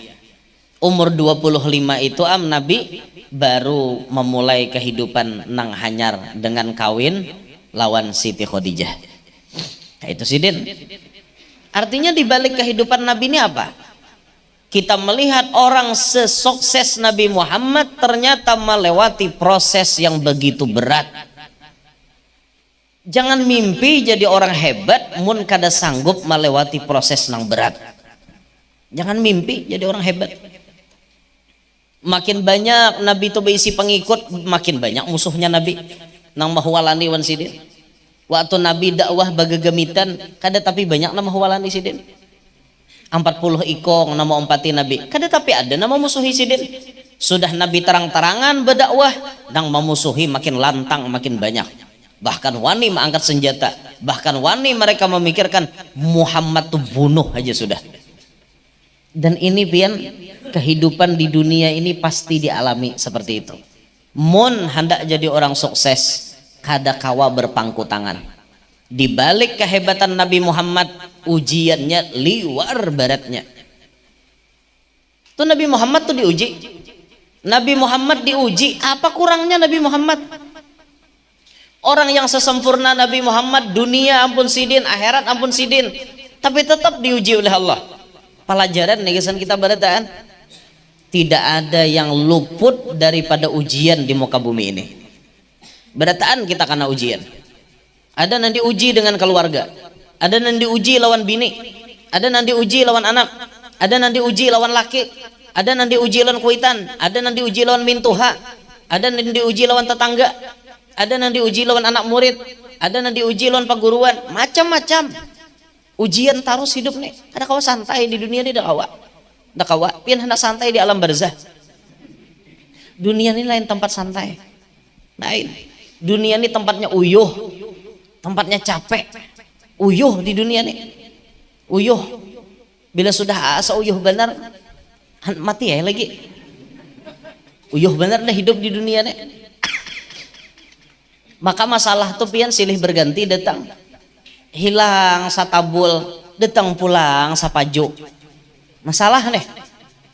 Umur 25 itu Nabi baru memulai kehidupan nang hanyar dengan kawin lawan Siti Khadijah. Kayak itu Sidin. Artinya di balik kehidupan Nabi ini apa? Kita melihat orang sesukses Nabi Muhammad ternyata melewati proses yang begitu berat. Jangan mimpi jadi orang hebat mun kada sanggup melewati proses yang berat. Jangan mimpi jadi orang hebat. Makin banyak Nabi itu berisi pengikut, makin banyak musuhnya Nabi. Nang mahwalani wan Sidin. Waktu Nabi dakwah bagagamitan kada tapi banyak nama mahwalani Sidin. 40 ikong nama ompati nabi kada tapi ada nama musuhi sidin sudah nabi terang-terangan berdakwah nang memusuhi makin lantang makin banyak bahkan wani mengangkat senjata bahkan wani mereka memikirkan Muhammad tuh bunuh aja sudah. Dan ini pian kehidupan di dunia ini pasti dialami seperti itu. Mun hendak jadi orang sukses kada kawa berpangku tangan. Di balik kehebatan Nabi Muhammad ujiannya liwar baratnya. Tuh Nabi Muhammad tuh diuji. Nabi Muhammad diuji, apa kurangnya Nabi Muhammad? Orang yang sesempurna Nabi Muhammad, dunia ampun sidin, akhirat ampun sidin, tapi tetap diuji oleh Allah. Pelajaran negesan kita barataan, tidak ada yang luput daripada ujian di muka bumi ini. Barataan kita kena ujian. Ada nanti uji dengan keluarga, ada nanti uji lawan bini, ada nanti uji lawan anak, ada nanti uji lawan laki, ada nanti uji lawan kuitan, ada nanti uji lawan mintuha, ada nanti uji lawan tetangga, ada nanti uji lawan anak murid, ada nanti uji lawan paguruan, macam-macam ujian tarus hidup nih. Ada kawa santai di dunia ini, ada kawa pian hendak santai di alam barzah. Dunia ini lain tempat santai, lain dunia ini tempatnya uyuh, tempatnya capek, uyuh di dunia nih, uyuh. Bila sudah asa uyuh benar, mati ya lagi. Uyuh benar dah hidup di dunia nih. Maka masalah tuh pian silih berganti datang. Hilang satabul, datang pulang sapajo. Masalah nih.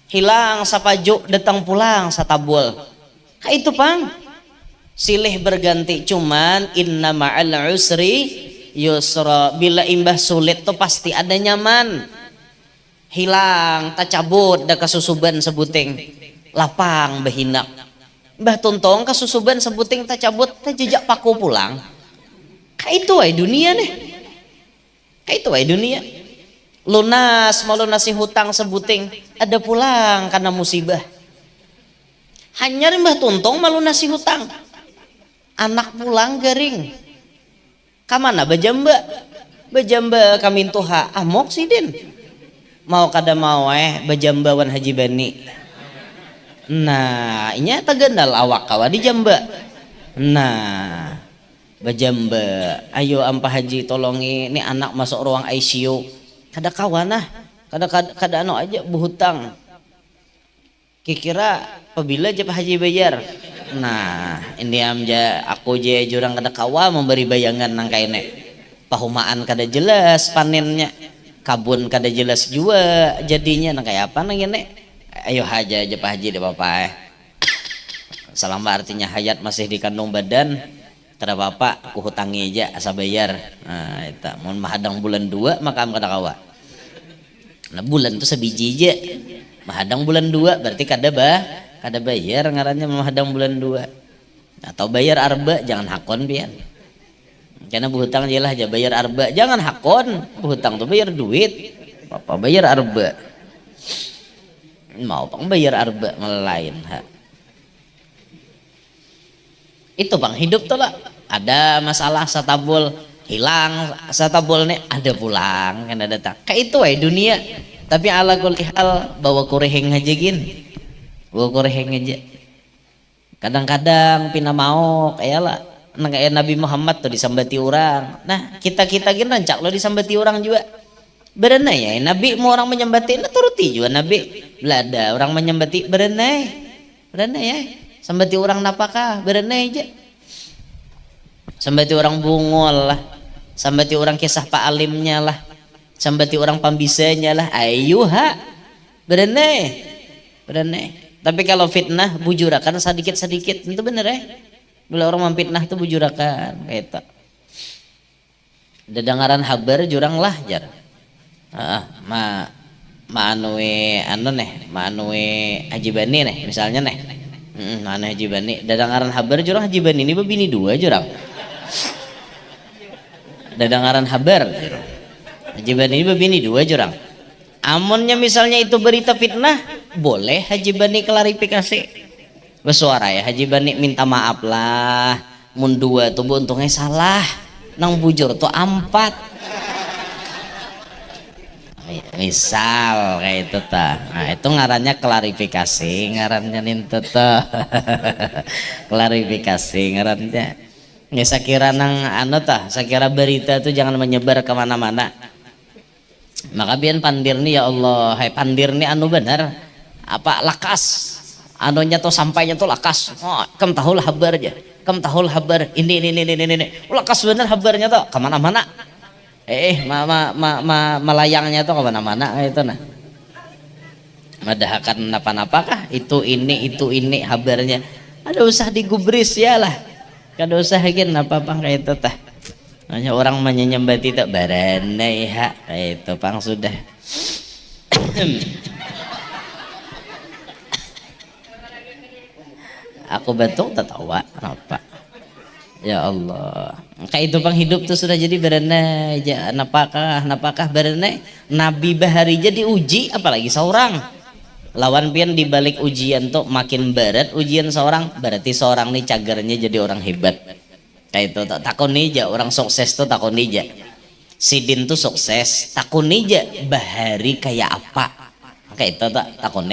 Hilang sapajo, datang pulang satabul. Kayak itu pang. Silih berganti, cuman inna ma'al usri yusra. Bila imbah sulit tuh pasti ada nyaman. Hilang tak cabut dah kasusuban sebuting lapang behinak. Mbah tuntong kasusuban sebuting tak cabut tak jejak paku pulang. Kayak itu ay dunia nih. Kayak itu ay dunia. Lunas mau lunasi hutang sebuting ada pulang karena musibah. Hanya mbah tuntong malu nasi hutang. Anak pulang garing. Kamana bajamba? Bajamba kami tuha amok sidin. Mau kada mau bajambawan Haji Bani. Nah, inya tagandal awak kawa di jamba. Nah, bajamba, ayo ampah haji tolongi ini anak masuk ruang ICU. Kada kawan nah, kada anu aja buhutang. Kikira apabila je haji bayar. Nah, ini amja aku je jurang kada kawa memberi bayangan nang kaine. Pahumaan kada jelas panennya. Kabun kada jelas jua jadinya nang kayak apa nang ini. Ayo haja aja Pak Haji deh Bapak. Selama artinya hayat masih dikandung badan, kada apa-apa aku hutangi aja asa bayar. Nah, eta mun mahadang bulan 2 maka am kada kawa. Nah, bulan itu sebiji aja. Mahadang bulan 2 berarti kada bayar ngarannya mahadang bulan 2. Atau bayar arba jangan hakon pian. Karena buhutang jelah aja bayar arba jangan hakon. Buhutang tuh bayar duit. Apa bayar arba. Mau pang bayar arba melain ha. Itu bang hidup tuh lah ada masalah satabul hilang satabul nih ada pulang kan ada datang kayak itu dunia. Tapi ala kulli hal bawa kureheng aja gin bawa kureheng aja. Kadang-kadang pina mau kayak lah nang kayak Nabi Muhammad tuh disambati orang. Nah kita gin rancak lo disambati orang juga. Berenai ya Nabi mau orang menyembati nah turuti juga Nabi belada orang menyembati berenai ya sambati orang napakah berenai aja sambati orang bungol lah sambati orang kisah pak alimnya lah sambati orang pambisanya lah ayo ha berenai tapi kalau fitnah bujurakan sedikit itu bener ya bila orang memfitnah itu bujurakan kayak itu dedengaran habar jurang lah jar maanui Haji Bani nih misalnya nih mana Haji Bani dadangaran habar jurang Haji Bani ini bini 2 jurang dadangaran habar Haji Bani ini bini 2 jurang amunnya misalnya itu berita fitnah boleh Haji Bani klarifikasi bersuara ya Haji Bani minta maaf lah mun 2 tuh untungnya salah nang bujur tuh 4 Misal kayak itu ta. Nah, itu ngarannya klarifikasi, ngarannya nintu ta. Klarifikasi ngarannya. Ya sakira nang anu tah, sakira berita itu jangan menyebar kemana-mana. Maka biar pandir nih ya Allah, hai pandir nih anu benar apa lakas anunya tuh sampainya tuh lakas. Oh, kem tahul habar aja, kem tahul habar ini. Lakas bener habarnya tuh kemana-mana. Melayangnya tuh kemana-mana itu nah. Madahakan napa-napa kah itu ini habarnya. Ada usah digubris ya lah. Kada usah gin apa-apa kayak itu tah. Hanya orang menyembati tak baranai ha kayak itu pang sudah. Aku betul tertawa kenapa? Ya Allah, kayak itu pang hidup tuh sudah jadi berenai aja napakah berenai Nabi bahari jadi uji apalagi seorang lawan pian dibalik ujian tuh makin berat ujian seorang berarti seorang nih cagarnya jadi orang hebat kayak itu takon aja orang sukses tuh takon aja Sidin tuh sukses takon aja bahari kayak apa kayak itu takon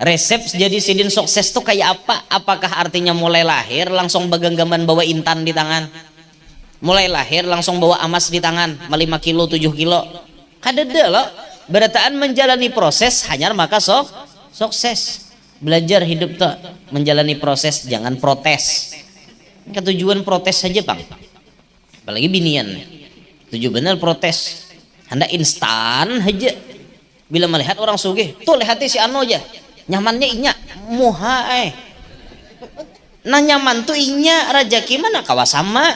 resep jadi Sidin sukses tuh kayak apa? Apakah artinya mulai lahir langsung baganggaman bawa intan di tangan? Mulai lahir langsung bawa emas di tangan, 5 kilo 7 kilo. Kadeda loh. Berataan menjalani proses hanya maka sukses. Belajar hidup tuh menjalani proses, jangan protes. Ketujuan protes saja, Bang. Apalagi binian. Tujuh benar protes. Hendak instan aja. Bila melihat orang sugih, tuh lihatnya si Ano aja. Nyamannya inya muha nah nyaman tuh inya rajaki mana kawasama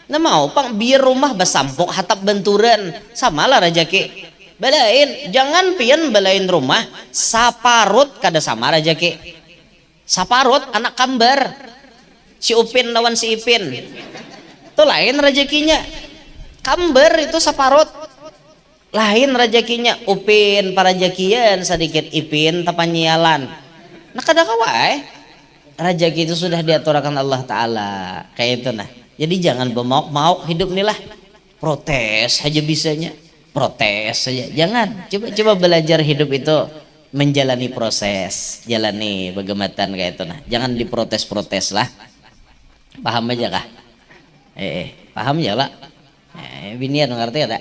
nah mau pang biar rumah basampok hatap benturan samalah rajaki balain jangan pian balain rumah saparut kada sama rajaki saparut anak kambar si Upin lawan si Ipin itu lain rajakinya kambar itu saparut lain rezekinya Upin para jakian sedikit Ipin tapanyalan nah kada kawai rezeki itu sudah diaturkan Allah Ta'ala kayak itu nah jadi jangan bermauk-mauk hidup nih lah protes aja bisanya protes saja jangan coba belajar hidup itu menjalani proses jalani begematan kayak itu nah jangan diprotes-protes lah paham aja kah paham ya lah binian ngerti ada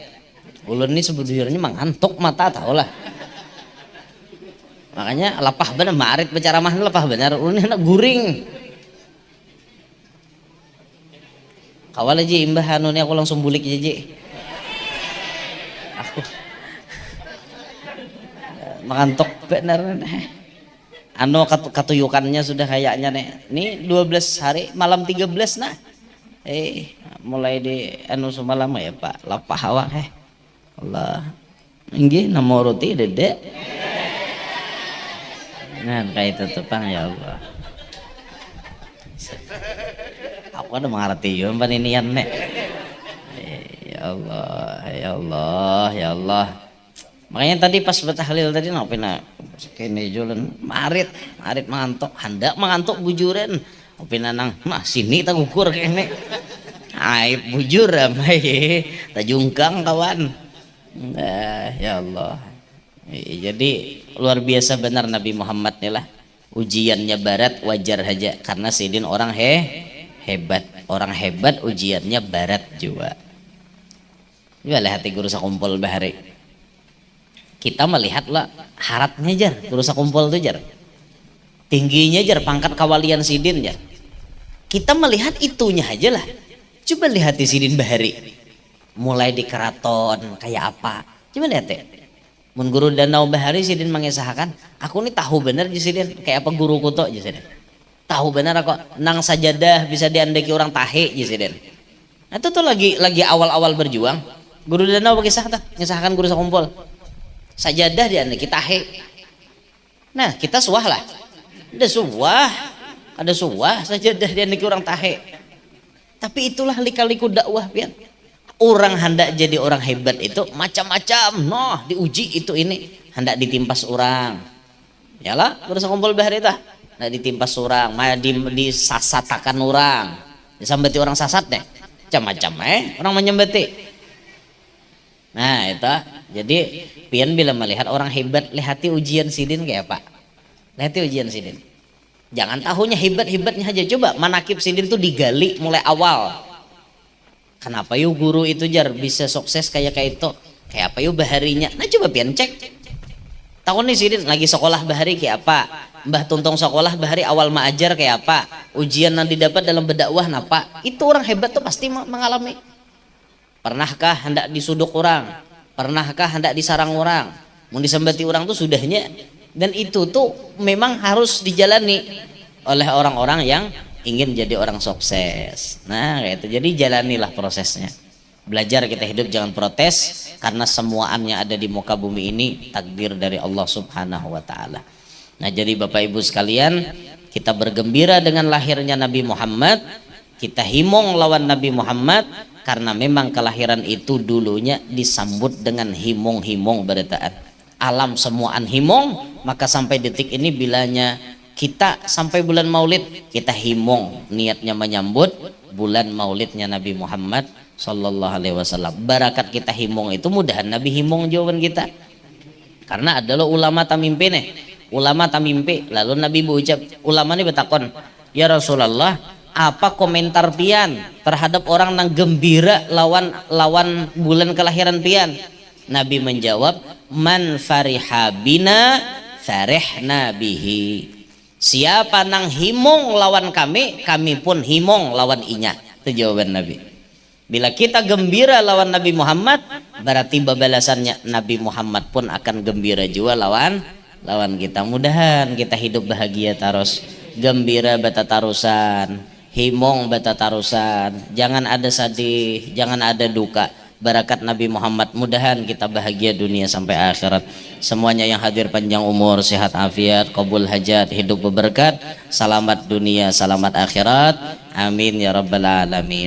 ulun ini sebetulnya mengantuk mata tau lah makanya lapah bener marit berceramah lapah bener ulun ini guring kawal aja imbah anu ini aku langsung bulik aja aku mengantuk bener anu katuyukannya sudah kayaknya nih 12 hari malam 13 nah mulai di anu semalam ya Pak lapah awak Allah nggih nomor roti dedek nah kayak itu tuh Pang ya Allah aku ada mengerti yun paninian nek ya Allah makanya tadi pas bertahlil tadi ngopina kene julen marit mengantuk hendak mengantuk bujuran opina nang nah sini tak ukur kene aib bujur amai tajungkang kawan. Nah, ya Allah. Jadi luar biasa benar Nabi Muhammad nih lah. Ujiannya berat wajar aja karena Sidin orang hebat. Orang hebat ujiannya berat juga. Ini hati guru sakumpul bahari. Kita melihatlah haratnya jar guru sakumpul tuh jar. Tingginya jar pangkat kawalian Sidin jar. Kita melihat itunya aja lah. Coba lihat di Sidin bahari. Mulai di keraton kayak apa coba lihat ya mun guru danau bahari Sidin mengisahkan aku nih tahu bener di Sidin kayak apa guru kuto di Sidin tahu bener aku nang sajadah bisa diandeki orang tahe di Sidin nah, itu tuh lagi awal-awal berjuang guru danau mengisahkan guru sakumpul sajadah diandeki tahe nah kita suah lah ada suah sajadah diandeki orang tahe tapi itulah lika-liku dakwah pian orang hendak jadi orang hebat itu macam-macam diuji itu ini hendak ditimpas orang yalah terus kumpul bahari itu hendak ditimpas orang disasatakan orang disambati orang sasat deh macam-macam orang menyembati Nah itu, jadi pian bila melihat orang hebat, lihati ujian sidin kayak apa? Lihati ujian sidin. Jangan tahunya hebat-hebatnya aja. Coba manakib sidin tuh digali mulai awal. Kenapa yuk guru itu jar bisa sukses kayak itu? Kayak apa yuk baharinya? Nah coba pian cek. Tahun nih sidin lagi sekolah bahari kayak apa? Mbah Tuntong sekolah bahari awal maajar kayak apa? Ujian yang didapat dalam berdakwah napa? Itu orang hebat tuh pasti mengalami. Pernahkah hendak disuduk orang? Pernahkah hendak disarang orang? Mau disembati orang tuh sudahnya. Dan itu tuh memang harus dijalani oleh orang-orang yang ingin jadi orang sukses. Nah kayak itu, jadi jalanilah prosesnya. Belajar kita hidup jangan protes, karena semuanya ada di muka bumi ini takdir dari Allah subhanahu wa ta'ala. Nah jadi Bapak Ibu sekalian, kita bergembira dengan lahirnya Nabi Muhammad, kita himong lawan Nabi Muhammad, karena memang kelahiran itu dulunya disambut dengan himong-himong beritaan. Alam semuaan himong, maka sampai detik ini bilanya kita sampai bulan Maulid kita himong, niatnya menyambut bulan Maulidnya Nabi Muhammad Sallallahu Alaihi Wasallam. Barakat kita himong itu mudahan Nabi himong jawaban kita, karena adalah ulama tamimpi nih, ulama tamimpi. Lalu Nabi berucap, ulama ini bertakon, ya Rasulullah, apa komentar pian terhadap orang yang gembira lawan bulan kelahiran pian? Nabi menjawab, man fariha bina farihna bihi. Siapa nang himong lawan kami, kami pun himong lawan inya. Itu jawaban Nabi. Bila kita gembira lawan Nabi Muhammad, berarti balasannya Nabi Muhammad pun akan gembira juga lawan kita. Mudahan kita hidup bahagia terus, gembira bata tarusan, himong bata tarusan, jangan ada sedih, jangan ada duka. Barakat Nabi Muhammad, mudahan kita bahagia dunia sampai akhirat. Semuanya yang hadir panjang umur, sehat afiat, qabul hajat, hidup berberkat, selamat dunia, selamat akhirat. Amin ya rabbal alamin.